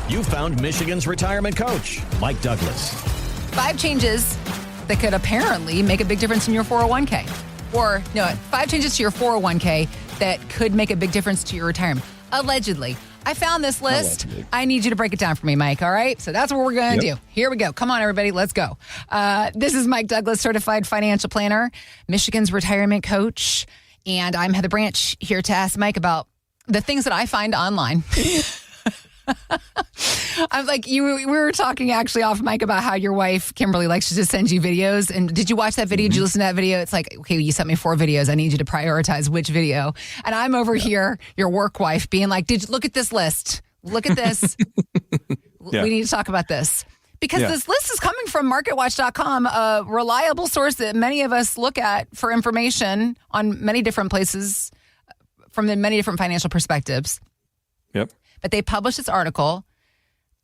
You found Michigan's retirement coach, Mike Douglas. 5 changes that could apparently make a big difference in your 401k. Or, no, 5 changes to your 401k that could make a big difference to your retirement. Allegedly. I found this list. Allegedly. I need you to break it down for me, Mike, all right? So that's what we're going to do. Here we go. Come on, everybody. Let's go. This is Mike Douglas, certified financial planner, Michigan's retirement coach, and I'm Heather Branch here to ask Mike about the things that I find online. I'm like, we were talking actually off mic about how your wife, Kimberly, likes to just send you videos. And did you watch that video? Did you listen to that video? It's like, okay, you sent me 4 videos. I need you to prioritize which video. And I'm over here, your work wife, being like, look at this list. Look at this. We need to talk about this. Because this list is coming from MarketWatch.com, a reliable source that many of us look at for information on many different places from many different financial perspectives. Yep. But they published this article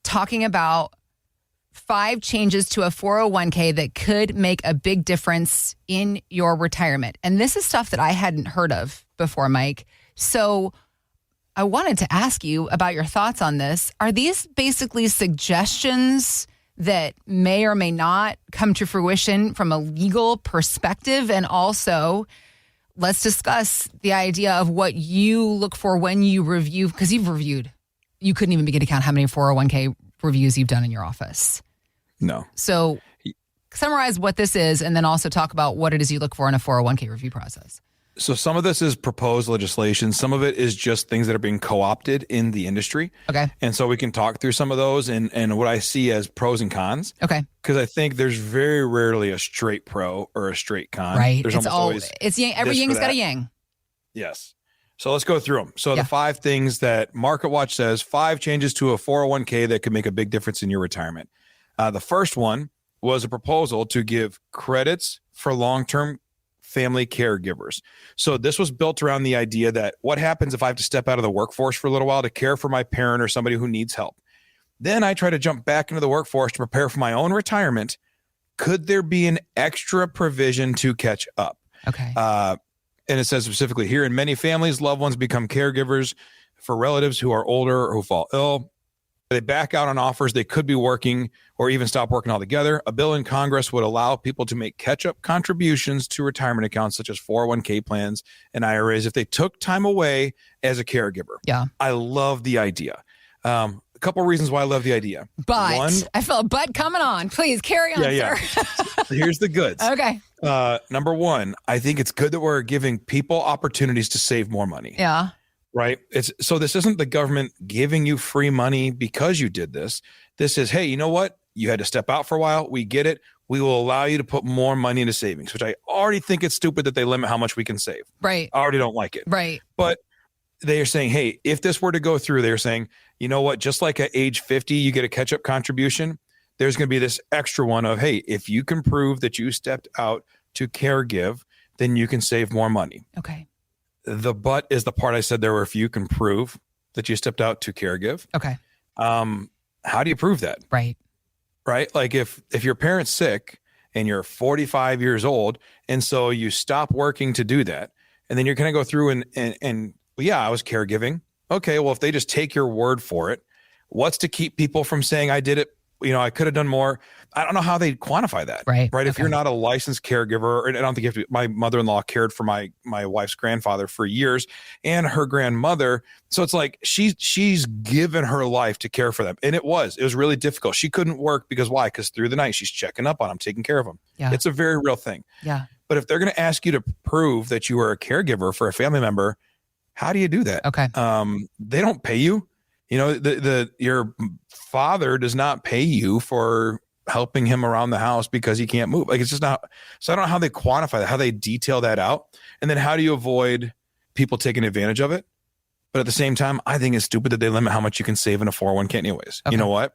talking about 5 changes to a 401k that could make a big difference in your retirement. And this is stuff that I hadn't heard of before, Mike. So I wanted to ask you about your thoughts on this. Are these basically suggestions that may or may not come to fruition from a legal perspective? And also, let's discuss the idea of what you look for when you review, because you've reviewed. You couldn't even begin to count how many 401k reviews you've done in your office. No. So summarize what this is and then also talk about what it is you look for in a 401k review process. So some of this is proposed legislation. Some of it is just things that are being co-opted in the industry. Okay. And so we can talk through some of those and what I see as pros and cons. Okay. Because I think there's very rarely a straight pro or a straight con. Right. There's Every ying's got a yang. Yes. So let's go through them. So the 5 things that MarketWatch says, 5 changes to a 401k that could make a big difference in your retirement. The first one was a proposal to give credits for long-term family caregivers. So this was built around the idea that what happens if I have to step out of the workforce for a little while to care for my parent or somebody who needs help? Then I try to jump back into the workforce to prepare for my own retirement. Could there be an extra provision to catch up? Okay. And it says specifically here, in many families, loved ones become caregivers for relatives who are older or who fall ill. They back out on offers. They could be working or even stop working altogether. A bill in Congress would allow people to make catch-up contributions to retirement accounts such as 401k plans and IRAs if they took time away as a caregiver. Yeah. I love the idea. A couple of reasons why I love the idea. But one, I feel a but coming on. Please carry on, sir. Here's the goods. Okay. Number one, I think it's good that we're giving people opportunities to save more money. Yeah. Right. So this isn't the government giving you free money because you did this. This is, hey, you know what? You had to step out for a while. We get it. We will allow you to put more money into savings, which I already think it's stupid that they limit how much we can save. Right. I already don't like it. Right. But they are saying, hey, if this were to go through, they're saying, you know what? Just like at age 50, you get a catch-up contribution. There's going to be this extra one of, hey, if you can prove that you stepped out to caregive, then you can save more money. Okay. The but is the part I said there were if you can prove that you stepped out to caregive. Okay. How do you prove that? Right. Right. Like if your parent's sick and you're 45 years old, and so you stop working to do that, and then you're going to go through and I was caregiving. Okay. Well, if they just take your word for it, what's to keep people from saying I did it? I could have done more. I don't know how they quantify that. Right. Right. If you're not a licensed caregiver, and I don't think you have to, my mother-in-law cared for my wife's grandfather for years and her grandmother. So it's like, she's given her life to care for them. And it was really difficult. She couldn't work because why? Because through the night, she's checking up on them, taking care of them. Yeah. It's a very real thing. Yeah. But if they're going to ask you to prove that you are a caregiver for a family member, how do you do that? Okay. They don't pay you. Your father does not pay you for helping him around the house because he can't move. Like, it's just not. So I don't know how they quantify that, how they detail that out. And then how do you avoid people taking advantage of it? But at the same time, I think it's stupid that they limit how much you can save in a 401k anyways. Okay. You know what?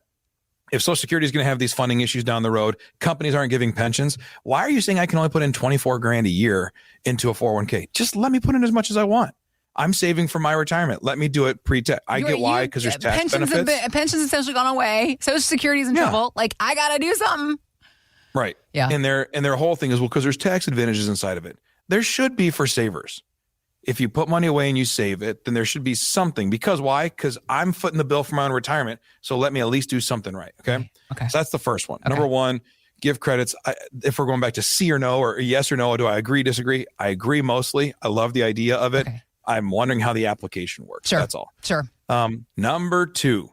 If Social Security is going to have these funding issues down the road, companies aren't giving pensions. Why are you saying I can only put in $24,000 a year into a 401k? Just let me put in as much as I want. I'm saving for my retirement. Let me do it pre-tax. I get why, because there's tax benefits. Pensions essentially gone away. Social Security's in trouble. Like, I got to do something. Right. Yeah. And their whole thing is, well, because there's tax advantages inside of it. There should be for savers. if you put money away and you save it, then there should be something. Because why? Because I'm footing the bill for my own retirement. So let me at least do something right. Okay. Okay. So that's the first one. Okay. Number one, give credits. If we're going back to C or no, or yes or no, do I agree, disagree? I agree mostly. I love the idea of it. Okay. I'm wondering how the application works. Sure. That's all. Sure. Number two,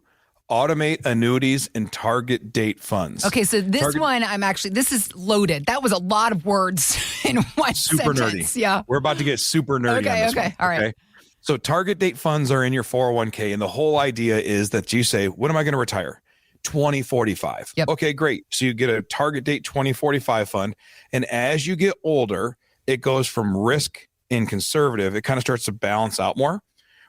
automate annuities and target date funds. Okay, so this is loaded. That was a lot of words in one super sentence. Nerdy. Yeah. We're about to get super nerdy on this one. All right. So target date funds are in your 401k, and the whole idea is that you say, when am I going to retire? 2045. Yep. Okay, great. So you get a target date 2045 fund, and as you get older, it goes from risk and conservative. It kind of starts to balance out more.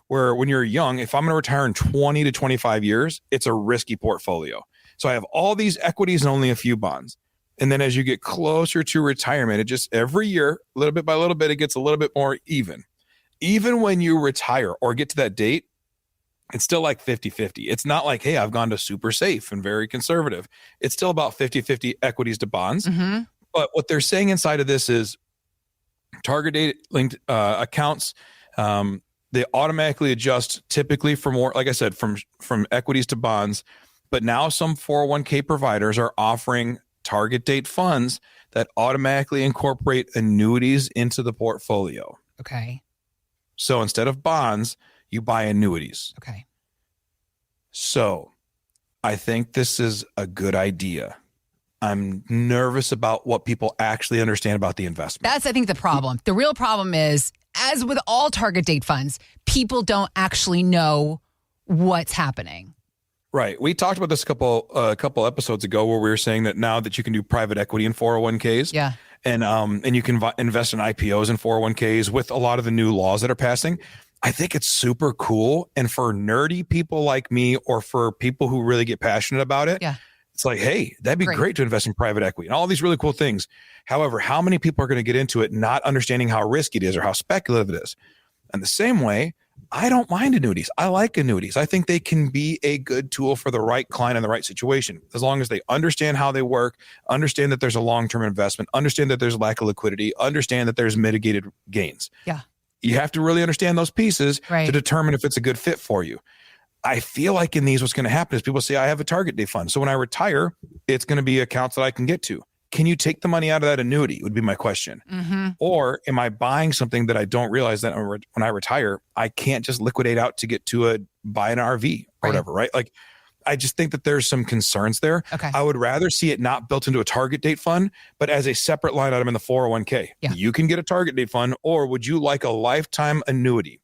Where when you're young, if I'm going to retire in 20 to 25 years, it's a risky portfolio. So I have all these equities and only a few bonds. And then as you get closer to retirement, it just every year, little bit by little bit, it gets a little bit more even. Even when you retire or get to that date, it's still like 50-50. It's not like, hey, I've gone to super safe and very conservative. It's still about 50-50 equities to bonds. Mm-hmm. But what they're saying inside of this is target date linked accounts, they automatically adjust typically for more, like I said, from equities to bonds. But now some 401k providers are offering target date funds that automatically incorporate annuities into the portfolio. Okay. So instead of bonds, you buy annuities. Okay. So I think this is a good idea. I'm nervous about what people actually understand about the investment. That's, I think, the problem. The real problem is, as with all target date funds, people don't actually know what's happening. Right. We talked about this a couple episodes ago where we were saying that now that you can do private equity in 401ks. Yeah. And you can invest in IPOs in 401ks with a lot of the new laws that are passing. I think it's super cool. And for nerdy people like me, or for people who really get passionate about it, yeah, it's like, hey, that'd be great to invest in private equity and all these really cool things. However, how many people are going to get into it not understanding how risky it is or how speculative it is? And the same way, I don't mind annuities. I like annuities. I think they can be a good tool for the right client in the right situation, as long as they understand how they work, understand that there's a long-term investment, understand that there's lack of liquidity, understand that there's mitigated gains. Yeah. You have to really understand those pieces to determine if it's a good fit for you. I feel like in these, what's going to happen is people say, I have a target date fund. So when I retire, it's going to be accounts that I can get to. Can you take the money out of that annuity would be my question. Mm-hmm. Or am I buying something that I don't realize that when I retire, I can't just liquidate out to get to buy an RV or whatever, right? Like, I just think that there's some concerns there. Okay. I would rather see it not built into a target date fund, but as a separate line item in the 401k. Yeah. You can get a target date fund, or would you like a lifetime annuity?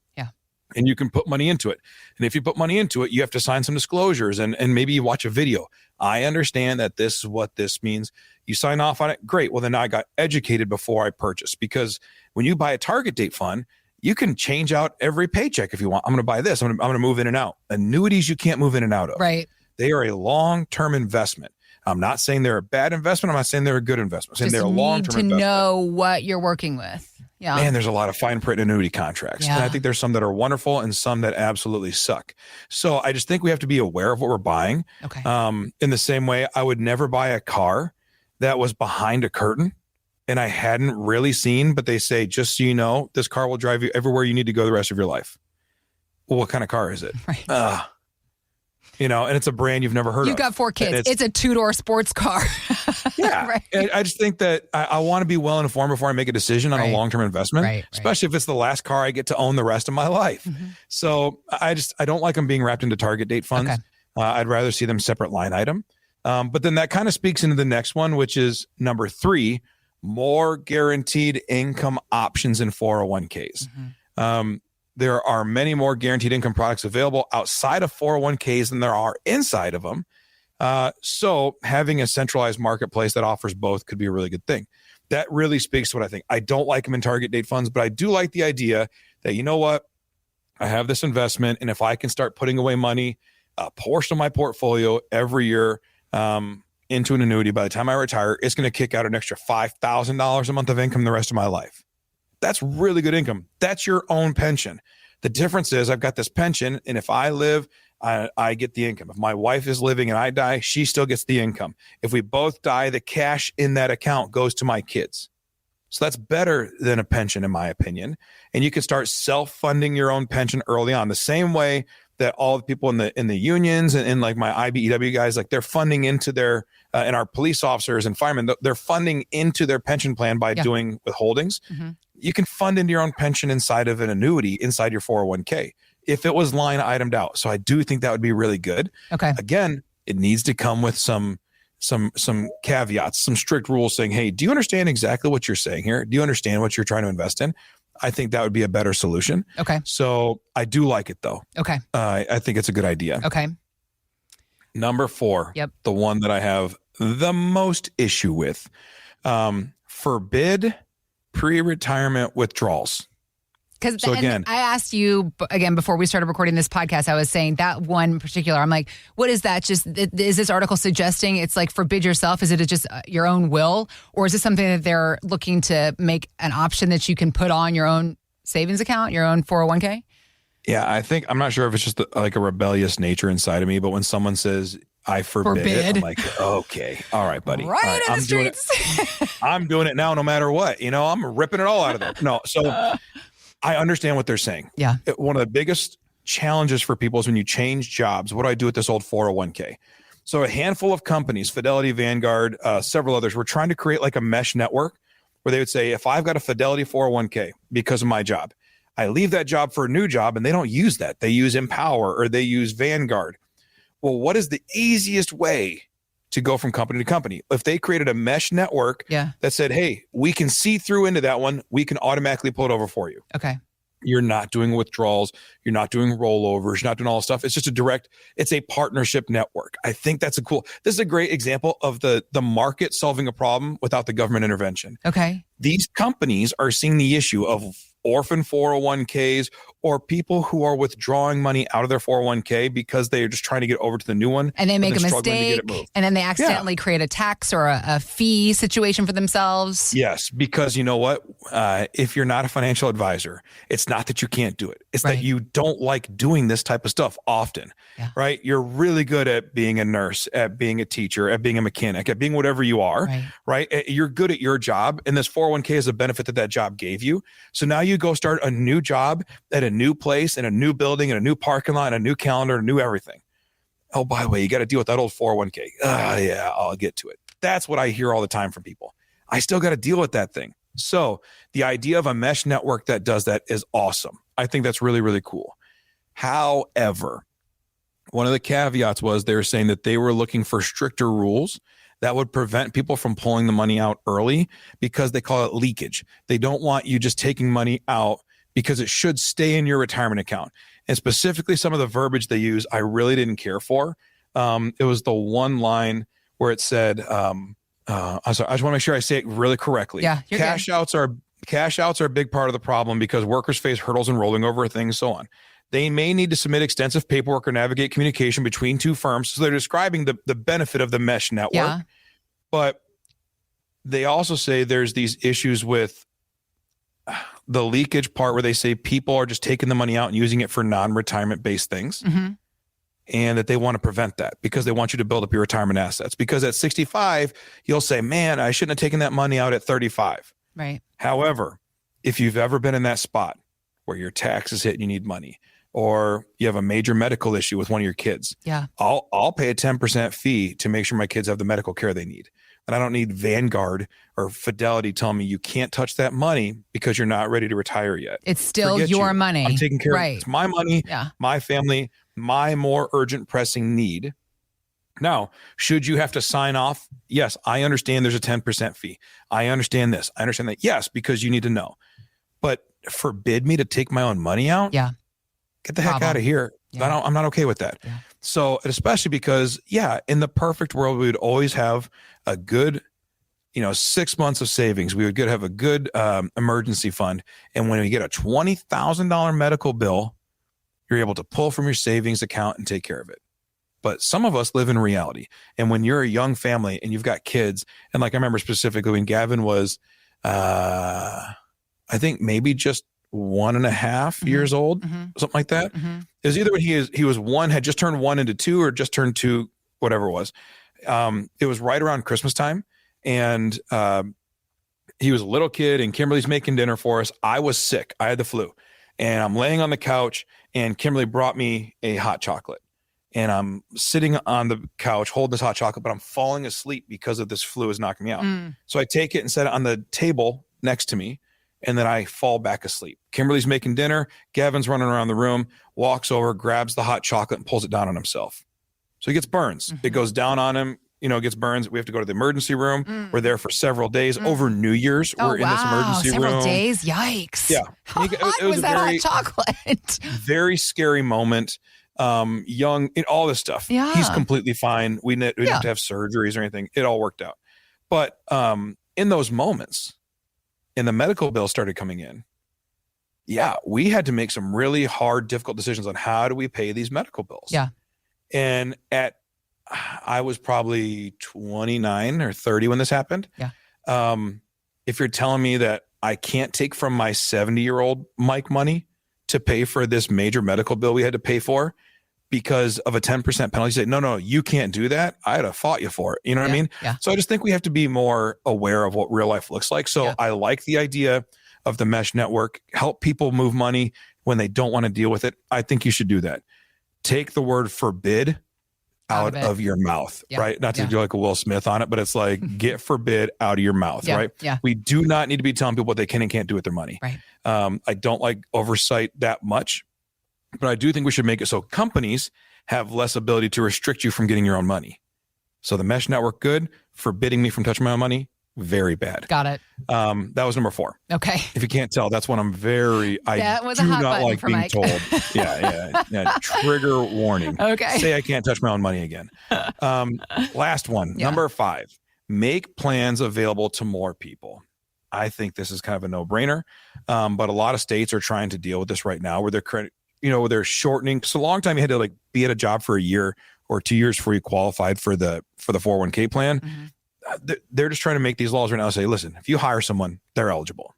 And you can put money into it. And if you put money into it, you have to sign some disclosures and maybe you watch a video. I understand that this is what this means. You sign off on it. Great. Well, then I got educated before I purchased, because when you buy a target date fund, you can change out every paycheck if you want. I'm going to buy this. I'm going to move in and out. Annuities, you can't move in and out of. Right. They are a long-term investment. I'm not saying they're a bad investment. I'm not saying they're a good investment. I'm saying they're a long-term investment. Need to know what you're working with. Yeah. Man, there's a lot of fine print annuity contracts. Yeah. And I think there's some that are wonderful and some that absolutely suck. So I just think we have to be aware of what we're buying. Okay. In the same way, I would never buy a car that was behind a curtain and I hadn't really seen, but they say, just so you know, this car will drive you everywhere you need to go the rest of your life. Well, what kind of car is it? Right. And it's a brand you've never heard of. You've got 4 kids. It's a 2-door sports car. Yeah. Right. And I just think that I want to be well informed before I make a decision on a long-term investment, especially if it's the last car I get to own the rest of my life. Mm-hmm. So I don't like them being wrapped into target date funds. Okay. I'd rather see them separate line item. But then that kind of speaks into the next one, which is number 3, more guaranteed income options in 401ks. Mm-hmm. There are many more guaranteed income products available outside of 401ks than there are inside of them. So having a centralized marketplace that offers both could be a really good thing. That really speaks to what I think. I don't like them in target date funds, but I do like the idea that, you know what, I have this investment, and if I can start putting away money, a portion of my portfolio every year into an annuity, by the time I retire, it's going to kick out an extra $5,000 a month of income the rest of my life. That's really good income. That's your own pension. The difference is I've got this pension, and if I live, I get the income. If my wife is living and I die, she still gets the income. If we both die, the cash in that account goes to my kids. So that's better than a pension, in my opinion. And you can start self-funding your own pension early on, the same way that all the people in the unions and like my IBEW guys, like they're funding into their and our police officers and firemen, they're funding into their pension plan by doing withholdings. You can fund into your own pension inside of an annuity inside your 401k if it was line itemed out. So I do think that would be really good. Okay. Again, it needs to come with some caveats, some strict rules saying, hey, do you understand exactly what you're saying here? Do you understand what you're trying to invest in? I think that would be a better solution. Okay. So I do like it though. Okay. I think it's a good idea. Okay. Number 4, the one that I have the most issue with, forbid pre-retirement withdrawals. Because I asked you again before we started recording this podcast, I was saying that one in particular, I'm like, what is that? Just is this article suggesting it's like forbid yourself? Is it just your own will? Or is it something that they're looking to make an option that you can put on your own savings account, your own 401k? Yeah, I'm not sure if it's just like a rebellious nature inside of me, but when someone says, I forbid it, I'm like, okay, all right, buddy. Right, all right, in the streets. I'm doing it now no matter what. I'm ripping it all out of there. No, so I understand what they're saying. Yeah. One of the biggest challenges for people is when you change jobs. What do I do with this old 401k? So a handful of companies, Fidelity, Vanguard, several others, were trying to create like a mesh network where they would say, if I've got a Fidelity 401k because of my job, I leave that job for a new job and they don't use that. They use Empower or they use Vanguard. Well, what is the easiest way to go from company to company? If they created a mesh network that said, hey, we can see through into that one, we can automatically pull it over for you. Okay. You're not doing withdrawals. You're not doing rollovers. You're not doing all this stuff. It's just it's a partnership network. I think this is a great example of the market solving a problem without the government intervention. Okay. These companies are seeing the issue of orphan 401ks or people who are withdrawing money out of their 401k because they're just trying to get over to the new one. And they make a mistake and then they accidentally create a tax or a fee situation for themselves. Yes, because you know what? If you're not a financial advisor, it's not that you can't do it. It's that you don't like doing this type of stuff often, right? You're really good at being a nurse, at being a teacher, at being a mechanic, at being whatever you are, right? You're good at your job and this 401k is a benefit that job gave you. So now you go start a new job at a new place in a new building in a new parking lot, a new calendar, a new everything. Oh, by the way, you got to deal with that old 401k. Yeah, I'll get to it. That's what I hear all the time from people. I still got to deal with that thing. So the idea of a mesh network that does that is awesome. I think that's really, really cool. However, one of the caveats was they were saying that they were looking for stricter rules that would prevent people from pulling the money out early because they call it leakage. They don't want you just taking money out because it should stay in your retirement account. And specifically some of the verbiage they use, I really didn't care for. It was the one line where it said, I'm sorry, I just want to make sure I say it really correctly. Yeah, cash outs are a big part of the problem because workers face hurdles in rolling over things, so on. They may need to submit extensive paperwork or navigate communication between two firms. So they're describing the benefit of the mesh network. Yeah. But they also say there's these issues with the leakage part where they say people are just taking the money out and using it for non-retirement based things. Mm-hmm. And that they want to prevent that because they want you to build up your retirement assets. Because at 65, you'll say, man, I shouldn't have taken that money out at 35. Right. However, if you've ever been in that spot where your taxes hit and you need money, or you have a major medical issue with one of your kids, I'll pay a 10% fee to make sure my kids have the medical care they need. And I don't need Vanguard or Fidelity telling me you can't touch that money because you're not ready to retire yet. It's still your money. I'm taking care of it. It's my money, my family, my more urgent pressing need. Now, should you have to sign off? Yes, I understand there's a 10% fee. I understand this. I understand that. Yes, because you need to know. But forbid me to take my own money out? Yeah. Get the heck out of here. Yeah. I'm not okay with that. Yeah. So, especially because, in the perfect world, we would always have a good, 6 months of savings. We would have a good emergency fund. And when we get a $20,000 medical bill, you're able to pull from your savings account and take care of it. But some of us live in reality. And when you're a young family and you've got kids, and like I remember specifically when Gavin was, I think maybe just 1.5 years old, something like that. Mm-hmm. It was either when he was one, had just turned 1 into 2 or just turned 2, whatever it was. It was right around Christmas time. And he was a little kid and Kimberly's making dinner for us. I was sick. I had the flu and I'm laying on the couch and Kimberly brought me a hot chocolate and I'm sitting on the couch holding this hot chocolate, but I'm falling asleep because of this flu is knocking me out. So I take it and set it on the table next to me. And then I fall back asleep. Kimberly's making dinner. Gavin's running around the room, walks over, grabs the hot chocolate and pulls it down on himself. So he gets burns. It goes down on him, gets burns. We have to go to the emergency room. We're there for several days. Over New Year's, we're in this emergency several room. days? Yikes. Yeah. How hot was that hot chocolate? Very scary moment. Young, all this stuff. Yeah. He's completely fine. We didn't have to have surgeries or anything. It all worked out. But in those moments, and the medical bill started coming in, we had to make some really hard, difficult decisions on how do we pay these medical bills. Yeah. And I was probably 29 or 30 when this happened. Yeah. If you're telling me that I can't take from my 70-year-old Mike money to pay for this major medical bill we had to pay for because of a 10% penalty, say, no, you can't do that. I'd have fought you for it. You know what I mean? Yeah. So I just think we have to be more aware of what real life looks like. So I like the idea of the mesh network, help people move money when they don't want to deal with it. I think you should do that. Take the word forbid out of your mouth, right? Not to do like a Will Smith on it, but it's like, get forbid out of your mouth, right? Yeah. We do not need to be telling people what they can and can't do with their money. Right. I don't like oversight that much, but I do think we should make it so companies have less ability to restrict you from getting your own money. So the mesh network, good. Forbidding me from touching my own money, very bad. Got it. That was number 4. Okay. If you can't tell, that's one I was do a hot not button like for being Mike. told. Yeah. Trigger warning. Okay. Say I can't touch my own money again. Last one, number 5, make plans available to more people. I think this is kind of a no-brainer, but a lot of states are trying to deal with this right now where they're shortening. So a long time you had to be at a job for a year or 2 years before you qualified for the 401k plan. They're just trying to make these laws right now say, listen, if you hire someone, they're eligible.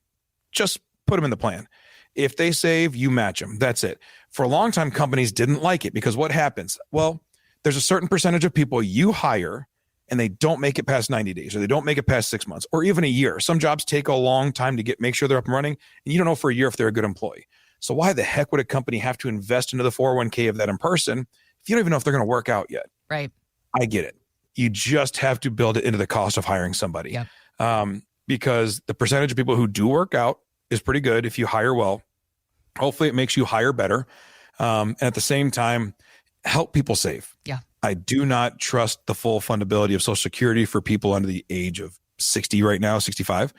Just put them in the plan. If they save, you match them. That's it. For a long time, companies didn't like it because what happens? Well, there's a certain percentage of people you hire and they don't make it past 90 days or they don't make it past 6 months or even a year. Some jobs take a long time to make sure they're up and running. And you don't know for a year if they're a good employee. So why the heck would a company have to invest into the 401k of that in person if you don't even know if they're going to work out yet? Right. I get it. You just have to build it into the cost of hiring somebody. Because the percentage of people who do work out is pretty good if you hire well. Hopefully it makes you hire better. And at the same time, help people save. Yeah. I do not trust the full fundability of Social Security for people under the age of 60 right now, 65.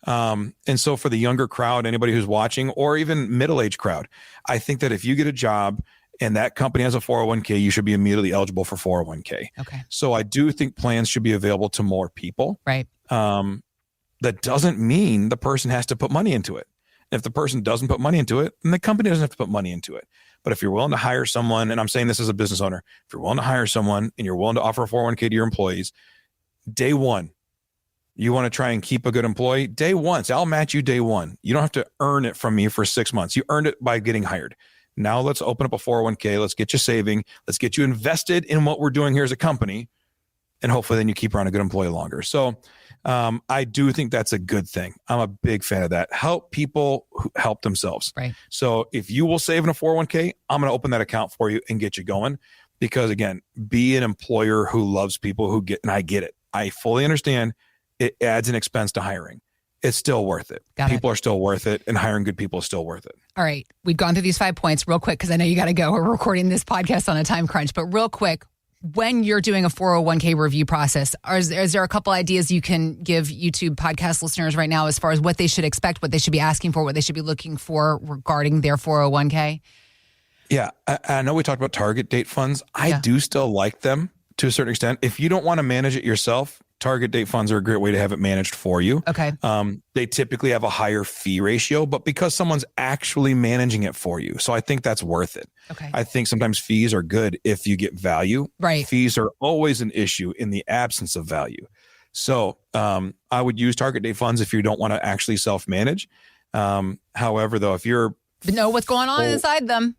And so for the younger crowd, anybody who's watching, or even middle-aged crowd, I think that if you get a job and that company has a 401k, you should be immediately eligible for 401k. Okay. So I do think plans should be available to more people. Right. That doesn't mean the person has to put money into it. If the person doesn't put money into it, then the company doesn't have to put money into it. But if you're willing to hire someone, and I'm saying this as a business owner, if you're willing to hire someone and you're willing to offer a 401k to your employees, day one, you want to try and keep a good employee, day one, so I'll match you day one. You don't have to earn it from me for 6 months. You earned it by getting hired. Now let's open up a 401k. Let's get you saving. Let's get you invested in what we're doing here as a company. And hopefully then you keep around a good employee longer. So I do think that's a good thing. I'm a big fan of that. Help people who help themselves. Right. So if you will save in a 401k, I'm going to open that account for you and get you going. Because again, be an employer who loves people and I get it. I fully understand it adds an expense to hiring. It's still worth it. People are still worth it, and hiring good people is still worth it. All right. We've gone through these 5 points real quick because I know you got to go. We're recording this podcast on a time crunch, but real quick, when you're doing a 401k review process, is there a couple ideas you can give YouTube podcast listeners right now as far as what they should expect, what they should be asking for, what they should be looking for regarding their 401k? Yeah. I know we talked about target date funds. I do still like them to a certain extent. If you don't want to manage it yourself, target date funds are a great way to have it managed for you. Okay. They typically have a higher fee ratio, but because someone's actually managing it for you. So I think that's worth it. Okay. I think sometimes fees are good if you get value. Right. Fees are always an issue in the absence of value. So I would use target date funds if you don't want to actually self-manage. However, though, if you're... But know what's going on inside them.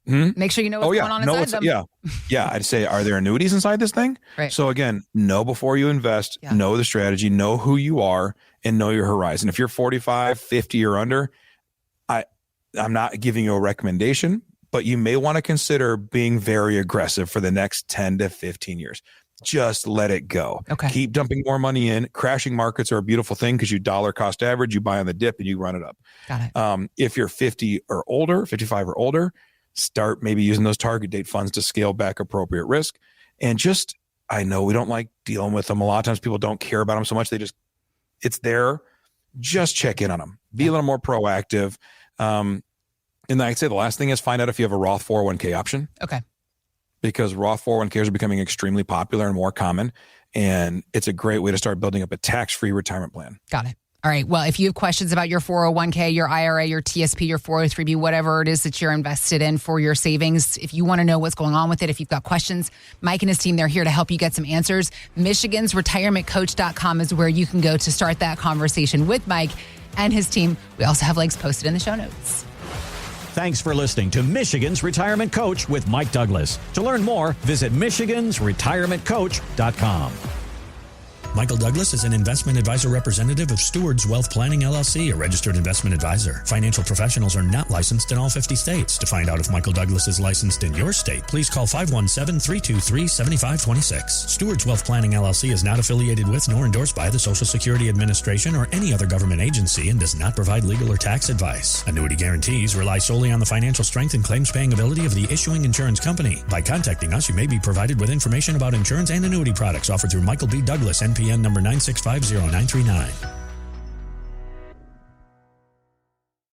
Make sure you know what's going on inside them. Yeah. I'd say, are there annuities inside this thing? Right. So again, know before you invest, know the strategy, know who you are, and know your horizon. If you're 45, 50 or under, I'm not giving you a recommendation, but you may want to consider being very aggressive for the next 10 to 15 years. Just let it go. Okay. Keep dumping more money in. Crashing markets are a beautiful thing because you dollar cost average, you buy on the dip and you run it up. Got it. If you're 50 or older, 55 or older, start maybe using those target date funds to scale back appropriate risk. And just, I know we don't like dealing with them. A lot of times people don't care about them so much. It's there. Just check in on them. Be a little more proactive. And I'd say the last thing is find out if you have a Roth 401k option. Okay. Because Roth 401ks are becoming extremely popular and more common. And it's a great way to start building up a tax-free retirement plan. Got it. All right. Well, if you have questions about your 401k, your IRA, your TSP, your 403b, whatever it is that you're invested in for your savings, if you want to know what's going on with it, if you've got questions, Mike and his team, they're here to help you get some answers. MichigansRetirementCoach.com is where you can go to start that conversation with Mike and his team. We also have links posted in the show notes. Thanks for listening to Michigan's Retirement Coach with Mike Douglas. To learn more, visit michigansretirementcoach.com. Michael Douglas is an investment advisor representative of Stewards Wealth Planning, LLC, a registered investment advisor. Financial professionals are not licensed in all 50 states. To find out if Michael Douglas is licensed in your state, please call 517-323-7526. Stewards Wealth Planning, LLC is not affiliated with nor endorsed by the Social Security Administration or any other government agency and does not provide legal or tax advice. Annuity guarantees rely solely on the financial strength and claims-paying ability of the issuing insurance company. By contacting us, you may be provided with information about insurance and annuity products offered through Michael B. Douglas, NPN number 9650939.